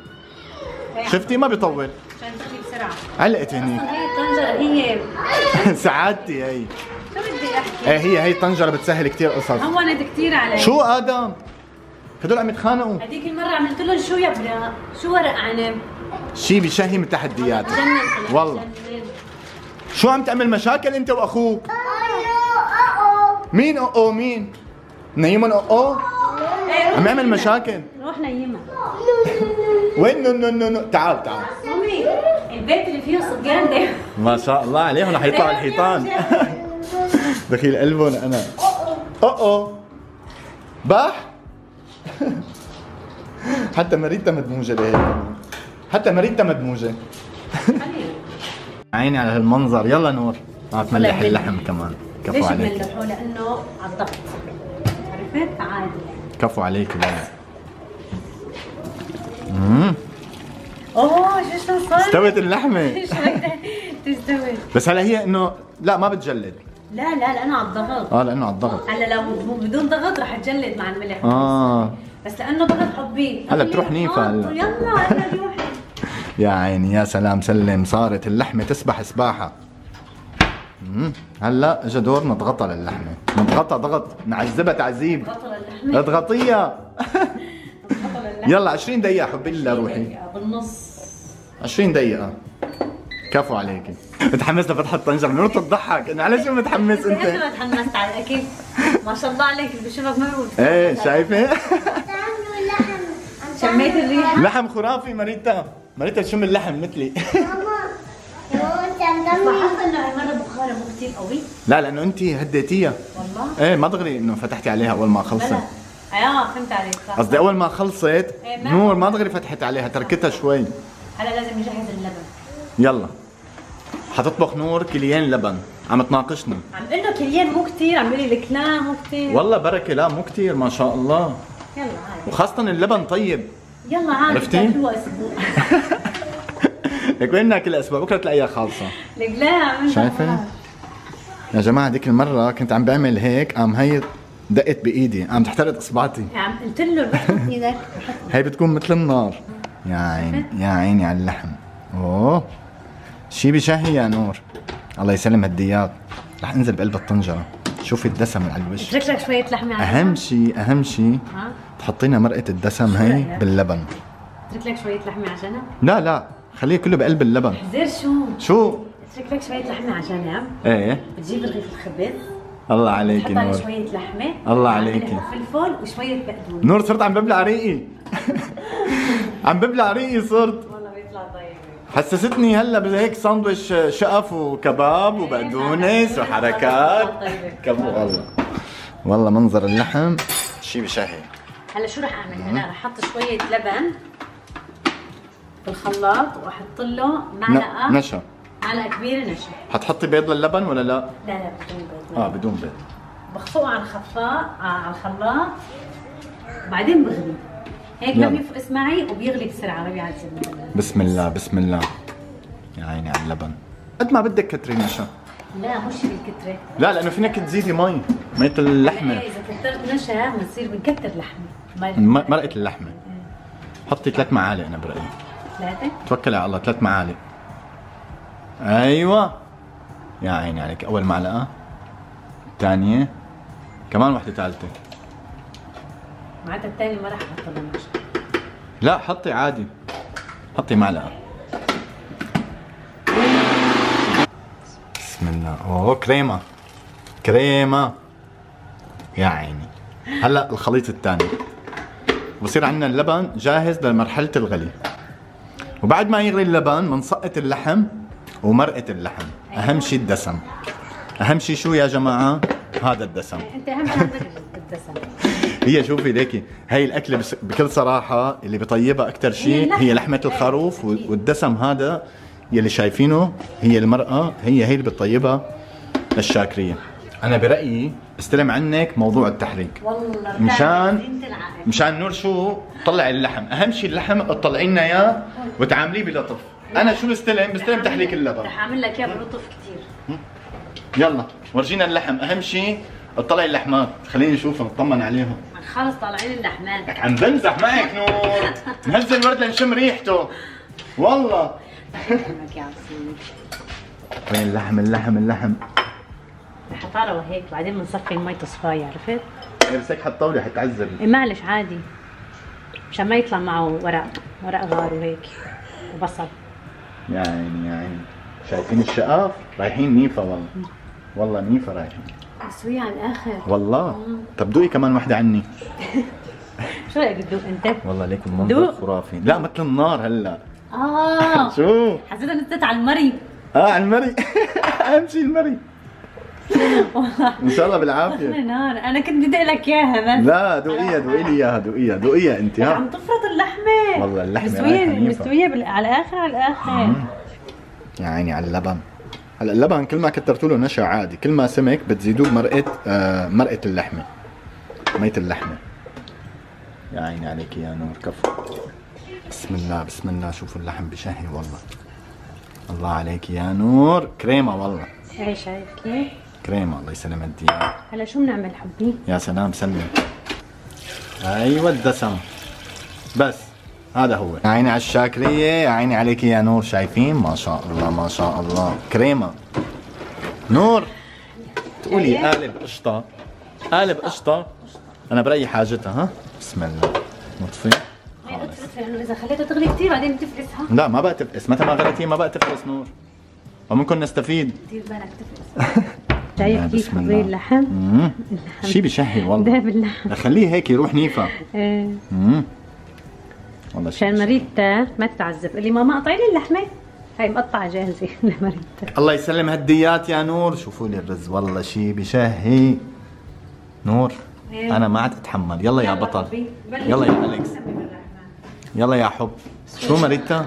شفتي ما بيطول. عشان تغلي بسرعه. علقت هنيك. هي الطنجره هي سعادتي هي. شو بدي احكي؟ ايه هي الطنجره بتسهل كثير قصص. هونت كثير علي. شو ادم؟ هدول عم يتخانقوا. هذيك المره عملت لهم شو يا برا؟ شو ورق عنب؟ شي بشهي من تحدياتك. جنن والله. شو عم تعمل مشاكل انت واخوك؟ مين مين؟ نيمون عم يعمل مشاكل. روح نيمها. وين نو تعال تعال. امي البيت اللي فيه صبيان ده ما شاء الله عليهم رح يطلعوا الحيطان. دخيل قلبهم انا. اوه باح. حتى مريتها مدموجه لهيك، حتى مريتها مدموجه. عيني على هالمنظر. يلا نور تملح اللحم كمان. كفو عليك. ليش بنلحه؟ لانه على الضغط، عرفت؟ عادي. كفو عليك. لا اوه شو صار؟ استوت اللحمه. تستوي. بس هلا هي انه لا ما بتجلد. لا لانه على الضغط. لانه على الضغط. هلا لو بدون ضغط رح تجلد مع الملح. بس لانه ضغط حبيه. هلا بتروح نيفا هلا. يلا هلا روحي. يا عيني يا سلام سلم، صارت اللحمه تسبح سباحه. هلا اجى دور نضغطها للحمه، نضغطها ضغط، نعذبها تعذيب. اضغطيها. يلا 20 دقيقة حبي الله روحي. بالنص 20 دقيقة. كفو عليكي. متحمس لفتح الطنجرة، نور تضحك، انا على شو متحمس انت؟ انا تحمست على الاكل. ما شاء الله عليك بشوفك مبعوث. ايه شايفة؟ شميت الريحة؟ لحم خرافي مريتا تشم اللحم مثلي. لاحظت انه هالمرة بخارة مو كثير قوي؟ لا لانه انت هديتيها. والله؟ ايه ما دغري انه فتحتي عليها اول ما خلصت. فهمت عليك صح. قصدي اول ما خلصت نور ما دغري فتحت عليها، تركتها شوي. هلا لازم نجهز اللبن. يلا حتطبخ نور كليين لبن، عم تناقشني. عم قول له كليين مو كثير، عم بيقول لك لا مو كثير. والله بركة لا مو كثير ما شاء الله. يلا عادي. وخاصة اللبن طيب. يلا عادي. عرفتي؟ هو اسبوع. لك وين ناكل اسبوع بكره تلاقيها خالصة. لك لا عم شايفة؟ يا جماعة ديك المرة كنت عم بعمل هيك، قام هي دقت بايدي، قام تحترق اصبعتي. عم قلت له بحط ايدك. هي بتكون مثل النار. يا عيني يا عيني على اللحم. اوه شي بشهي يا نور. الله يسلم هالديات. رح انزل بقلب الطنجرة، شوفي الدسم على الوش. اترك لك شوية لحمة على اهم شي تحطينا مرقة الدسم هي باللبن. اترك لك شوية لحمة على جنب؟ لا خليه كله بقلب اللبن. زير شو؟ اترك لك شوية لحمة على جنب. ايه بتجيب رغيف الخبز. الله عليكي نور. تحط شوية لحمة. الله عليكي. وفلفل وشوية بقدونس. نور صرت عم ببلع ريقي. عم ببلع ريقي صرت. والله بيطلع طيب. حسستني هلا بهيك ساندويش شقف وكباب وبقدونس وحركات. كفو والله منظر اللحم شي بشهي. هلا شو رح اعمل؟ انا رح احط شوية لبن بالخلاط واحط له معلقة نشا. معلقة كبيرة نشا. حتحطي بيض للبن ولا لا؟ لا بدون بيض. بدون بيض. بخفقه على الخلاط وبعدين بغلي. هيك ما بيفقس معي وبيغلي بسرعة ما بيعذب. بسم الله. يا عيني على اللبن. قد ما بدك كتري نشا. لا مش بالكترة. لا لأنه فينك تزيدي مية اللحمة. إذا كترت نشا بنصير بنكتر لحمة. مرقة اللحمة. حطي 3 معالق أنا برأيي. 3؟ توكلي على الله 3 معالق. أيوة. يا عيني عليك. أول معلقة. الثانية. كمان واحدة ثالثة. معناتها الثاني ما راح احط له نشا. لا حطي عادي. حطي معلقة. بسم الله. اوه كريمة. يا عيني. هلا الخليط الثاني. بصير عندنا اللبن جاهز لمرحلة الغلي. وبعد ما يغلي اللبن بنسقط اللحم ومرقة اللحم. أهم شيء الدسم. أهم شيء شو يا جماعة؟ هذا الدسم. أنت أهم شيء الدسم. هي شوفي ليكي هي الأكلة بكل صراحة اللي بطيبها أكثر شيء هي لحمة الخروف والدسم هذا يلي شايفينه هي المرأة هي اللي بتطيبها للشاكرية. أنا برأيي استلم عنك موضوع التحريك. والله مشان نور شو طلع اللحم، أهم شيء اللحم تطلعي لنا إياه وتعامليه بلطف. أنا شو بستلم تحريك اللبن. رح أعمل لك إياه بلطف كثير. يلا ورجينا اللحم، أهم شيء تطلعي اللحمات، خليني نشوف نطمن عليهم. خلص طالعين اللحمات. لك عم بمزح معك نور. نهز الورد لنشم ريحته. والله. وين اللحم. حطاره وهيك بعدين بنصفي المي تصفايه عرفت؟ بس هيك حطولي حتعذب. معلش عادي. مشان ما يطلع معه ورق غار وهيك وبصل. يا عيني شايفين الشقف؟ رايحين نيفا والله نيفا رايحين. اسويها على الاخر والله. طب دوقي كمان وحده عني. شو رايك تدوق انت؟ والله ليك المنظر خرافي. لا مثل النار هلا. شو؟ حسيت اني نزلت على المري. على المري. اهم شيء المري. ان شاء الله بالعافيه. نار، انا كنت بدي لك اياها بس. لا دوقيها، دوقي لي اياها، دوقيها انت. ها عم تفرط اللحمه. والله اللحمه مستويه على الاخر على الاخر. يا عيني على اللبن. هلا اللبن كل ما كترتوا له نشا عادي، كل ما سمك بتزيدوه بمرقه مرقه اللحمه، مية اللحمه. يا عيني عليك يا نور. كفو. بسم الله بسم الله. شوفوا اللحم بشهي والله. الله عليك يا نور. كريمه والله. ايه شايف كيف؟ كريمه. الله يسلمك اياها. هلا شو بنعمل حبي؟ يا سلام سلم. ايوه الدسم بس هذا هو. يا عيني على الشاكريه، يا عيني عليك يا نور. شايفين؟ ما شاء الله ما شاء الله. كريمه. نور تقولي قالب قشطه. قالب قشطه. انا برايي حاجتها. ها بسم الله. نطفي. لانه اذا خليتها تغلي كثير بعدين بتفقسها. لا ما بقى تفقس، متى ما غليتيه ما بقى تفقس نور. وممكن نستفيد. دير بالك تفقس. شايف كيف حبي اللحم؟ شي بشهي والله. داب اللحم. خليه هيك يروح نيفا. ايه. والله عشان مريتا ما تعذب. اللي ماما قطعي لي اللحمه. هاي مقطعه جاهزه لمريتا. الله يسلم هالديات يا نور. شوفوا لي الرز والله شي بشهي. نور انا ما عاد اتحمل. يلا يا بطل. يلا يا اليكس. يلا يا حب. شو مريتا؟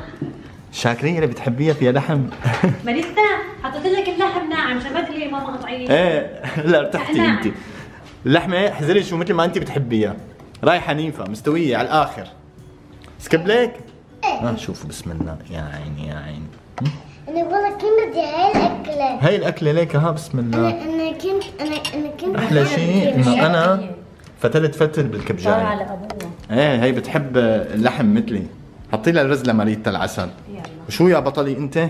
الشاكريه اللي بتحبيها فيها لحم. مريتا حطيت لك اللحم ناعم عشان ما تقولي لي ماما قطعي لي. ايه لا ارتحتي انت. اللحمه حزري شو مثل ما انت بتحبيها. رايحه نيفه مستويه على الاخر. سكب لك؟ شوفوا بسم الله. يا عيني يا عيني. انا والله كنت بدي هاي الاكله. هاي الاكله ليك. ها بسم الله. انا كنت احلى شيء انه انا فتلت فتل بالكبجايه. على ابوها. ايه هي بتحب اللحم مثلي. حطي لها الرز لمريتا العسل. وشو يا بطلي انت؟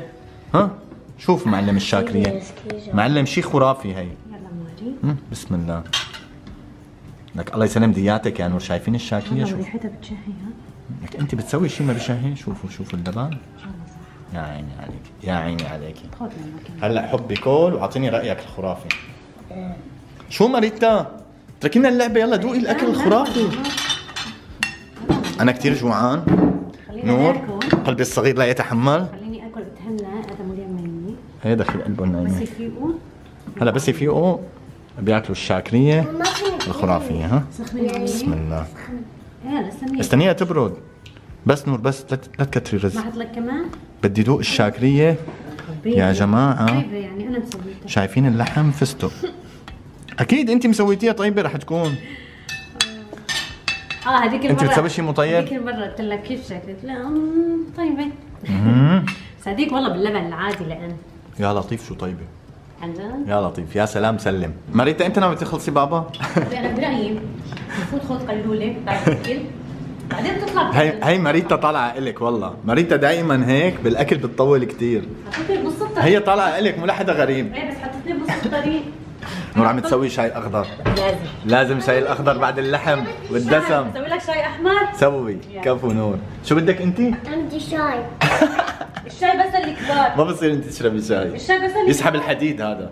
ها شوف معلم الشاكريه. معلم شيء خرافي هي. يلا موري. بسم الله. لك الله يسلم دياتك يا نور. شايفين الشاكريه؟ شوف ريحتها بتشهي. ها لك انت بتسوي شيء ما بشهي. شوفوا اللبن. يا عيني عليك يا عيني عليك. هلا حبي كول واعطيني رايك الخرافي. شو مريتا؟ تركينا اللعبه يلا دوقي الاكل الخرافي. انا كثير جوعان. نور قلبي الصغير لا يتحمل. خليني اكل بتهنى. هذا مليان مني. هي دخل قلبهم نايمين. بس يفيقوا. هلا بس يفيقوا بياكلوا الشاكريه الخرافيه. ها بسم الله. استنيها تبرد. بس نور بس لا تكتري رز. ما حط لك كمان؟ بدي دوق الشاكريه يا جماعه. يعني انا مسويتها. شايفين اللحم فستق. اكيد انت مسويتيها طيبه رح تكون. هذيك المره انت بتسوي شيء مطيب؟ هذيك المره قلت لك كيف شكلت؟ لا طيبه. بس هذيك والله باللبن العادي لان. يا لطيف شو طيبه. عن جد؟ يا لطيف يا سلام سلم. مريتا امتى ناوي تخلصي بابا؟ انا برايي المفروض خذ قلوله بعد الاكل بعدين تطلع. هي مريتا طالعه الك والله. مريتا دائما هيك بالاكل بتطول كثير. حطيتني بنص الطريق. هي طالعه الك مو لحدا غريب. ايه بس حطيتني بنص الطريق. نور عم تسوي شاي اخضر. لازم شاي الاخضر بعد اللحم والدسم. اسوي لك شاي احمر؟ سوي. كفو نور. شو بدك انت؟ عندي شاي. الشاي بس اللي كبار. ما بصير انت تشربي شاي. الشاي بس اللي يسحب الحديد هذا.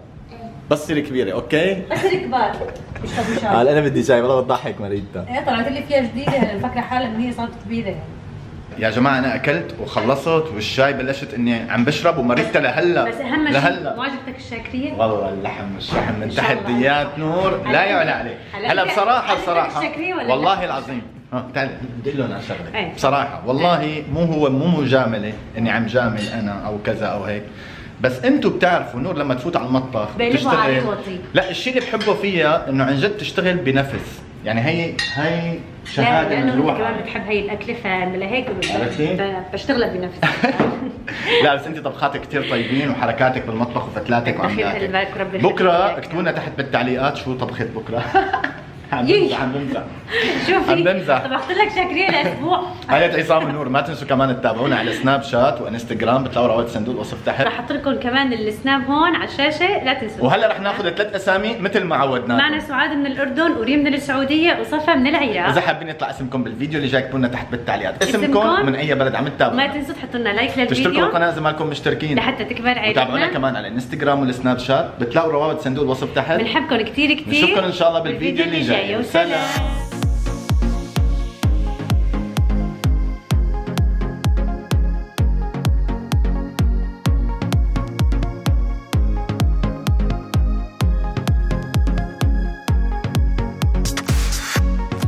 بس تصير كبيره اوكي؟ بس اللي كبار يشربوا شاي. انا بدي شاي والله بتضحك مريتا. ايه طلعت لي فيها جديده هلا مفكره حالها ان هي صارت كبيره يعني. يا جماعه انا اكلت وخلصت والشاي بلشت اني عم بشرب ومريتا لهلا. بس اهم شيء لهلا ما عجبتك الشاكريه؟ والله اللحم والشحم من تحديات نور لا يعلى عليه. هلا بصراحه والله العظيم تعال بدي لهم على شغله. بصراحه والله مو مجامله اني عم جامل انا او كذا او هيك. بس انتم بتعرفوا نور لما تفوت على المطبخ تشتغل. لا الشيء اللي بحبه فيها انه عن جد تشتغل بنفس. يعني هي شهاده لانه مجروحه. كمان بتحب هي الاكله فلهيك بشتغلها بنفسي. لا بس انت طبخاتك كثير طيبين وحركاتك بالمطبخ وفتلاتك وعملاتك. بكره اكتبوا لنا تحت بالتعليقات شو طبخت بكره. عم بمزح. شوفي عم بمزح. طبخت لك شاكريه لاسبوع. حياة عصام النور. ما تنسوا كمان تتابعونا على سناب شات وانستغرام. بتلاقوا روابط صندوق الوصف تحت. رح احط لكم كمان السناب هون على الشاشه لا تنسوا. وهلا رح ناخذ 3 اسامي مثل ما عودنا. معنا سعاد من الاردن وريم من السعوديه وصفا من العراق. اذا حابين يطلع اسمكم بالفيديو اللي جاي اكتبوا لنا تحت بالتعليقات اسمكم ومن اي بلد عم تتابعوا. ما تنسوا تحطوا لنا لايك للفيديو. تشتركوا بالقناه اذا ما لكم مشتركين لحتى تكبر عائلتنا. وتابعونا كمان على الانستغرام والسناب شات. بتلاقوا روابط صندوق الوصف تحت. بنحبكم كثير كثير. بنشوفكم ان شاء الله بالفيديو اللي جاي. وسلام.